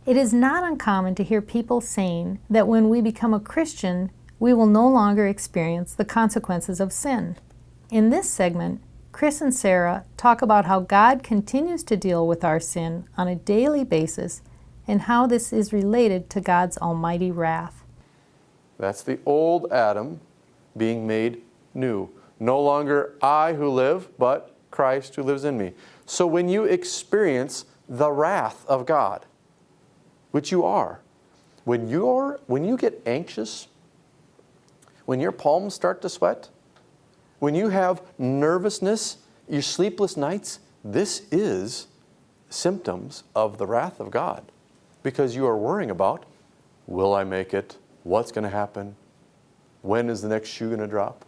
It is not uncommon to hear people saying that when we become a Christian, we will no longer experience the consequences of sin. In this segment, Chris and Sarah talk about how God continues to deal with our sin on a daily basis and how this is related to God's almighty wrath. That's the old Adam being made new. No longer I who live, but Christ who lives in me. So when you experience the wrath of God, which you are, when you get anxious, when your palms start to sweat, when you have nervousness, your sleepless nights, this is symptoms of the wrath of God. Because you are worrying about, will I make it? What's going to happen? When is the next shoe going to drop?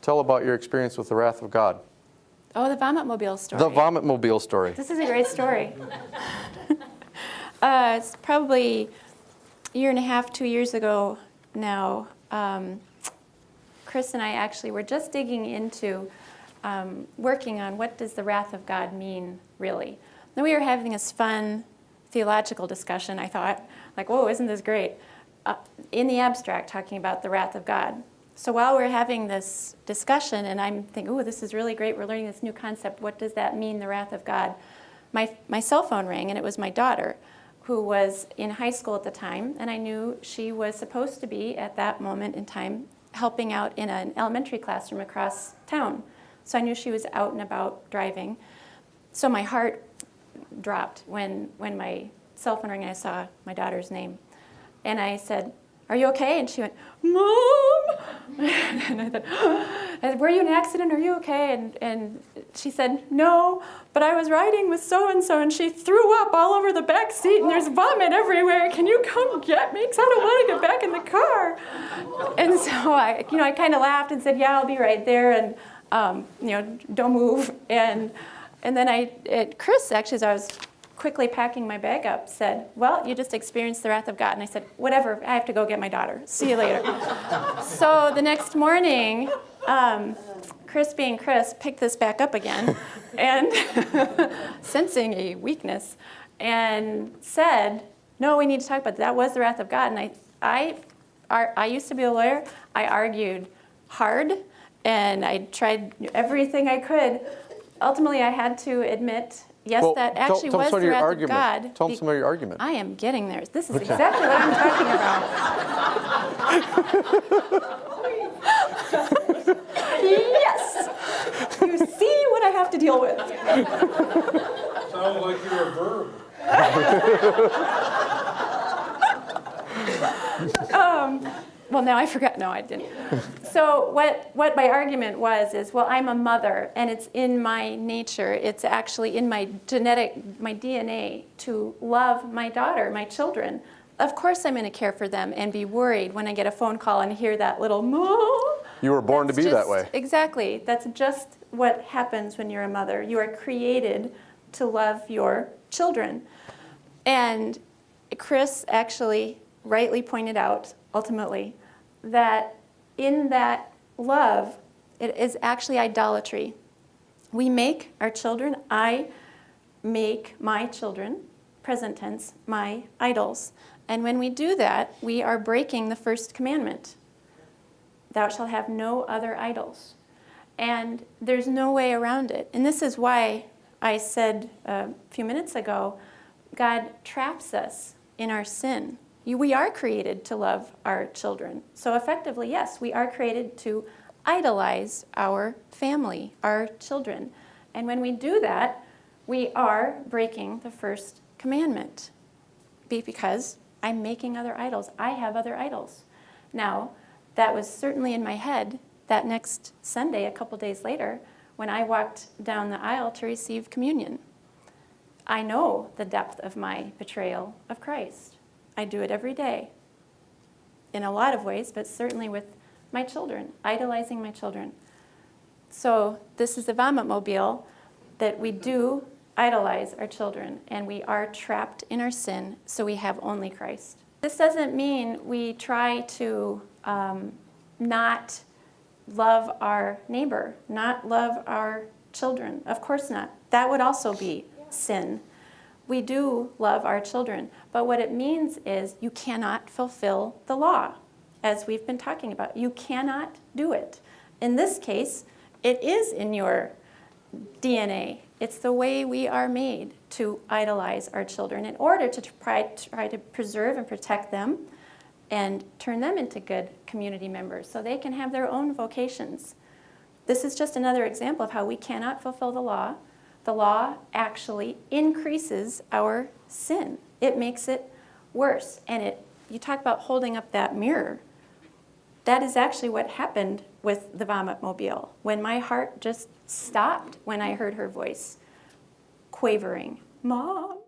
Tell about your experience with the wrath of God. Oh, the Vomit-mobile story. The Vomit-mobile story. This is a great story. It's probably a year and a half, 2 years ago now. Chris and I actually were just digging into working on what does the wrath of God mean, really. Then we were having this fun theological discussion, I thought, like, whoa, isn't this great? In the abstract, talking about the wrath of God. So while we're having this discussion, and I'm thinking, oh, this is really great, we're learning this new concept, what does that mean, the wrath of God? My cell phone rang, and it was my daughter, who was in high school at the time, and I knew she was supposed to be, at that moment in time, helping out in an elementary classroom across town. So I knew she was out and about driving. So my heart dropped when my cell phone rang and I saw my daughter's name. And I said, "Are you okay?" And she went, "Mom!" And I thought, "Were you in an accident? Are you okay?" And she said, "No, but I was riding with so-and-so and she threw up all over the back seat and there's vomit everywhere. Can you come get me? Because I don't want to get back in the car." And so I kind of laughed and said, "Yeah, I'll be right there, and don't move." And then Chris, actually, as I was quickly packing my bag up, said, "Well, you just experienced the wrath of God." And I said, "Whatever, I have to go get my daughter. See you later." So the next morning, Chris being Chris, picked this back up again, and sensing a weakness, and said, "No, we need to talk about that. That was the wrath of God." And I used to be a lawyer. I argued hard, and I tried everything I could. Ultimately, I had to admit, yes, that actually was the wrath of God. Tell them some of your argument. I am getting there. This is exactly what I'm talking about. Yes! You see what I have to deal with. Sounds like you're a verb. Well, now I forgot. No, I didn't. So what my argument was is, well, I'm a mother, and it's in my nature. It's actually in my my DNA to love my daughter, my children. Of course I'm going to care for them and be worried when I get a phone call and hear that little moo. You were born to be that way. Exactly. That's just what happens when you're a mother. You are created to love your children. And Chris actually rightly pointed out, ultimately, that in that love, it is actually idolatry. We make our children, I make my children, present tense, my idols. And when we do that, we are breaking the first commandment. Thou shalt have no other idols. And there's no way around it. And this is why I said a few minutes ago, God traps us in our sin. We are created to love our children. So effectively, yes, we are created to idolize our family, our children. And when we do that, we are breaking the first commandment. Because I'm making other idols. I have other idols. Now, that was certainly in my head that next Sunday, a couple days later, when I walked down the aisle to receive communion. I know the depth of my betrayal of Christ. I do it every day, in a lot of ways, but certainly with my children, idolizing my children. So this is the Vomit-mobile, that we do idolize our children, and we are trapped in our sin, so we have only Christ. This doesn't mean we try to not love our neighbor, not love our children. Of course not. That would also be sin. we do love our children, but what it means is you cannot fulfill the law, as we've been talking about. You cannot do it. In this case, it is in your DNA. It's the way we are made to idolize our children in order to try to preserve and protect them and turn them into good community members so they can have their own vocations. This is just another example of how we cannot fulfill the law. The law actually increases our sin. It makes it worse. And you talk about holding up that mirror. That is actually what happened with the vomit mobile, when my heart just stopped when I heard her voice quavering, "Mom."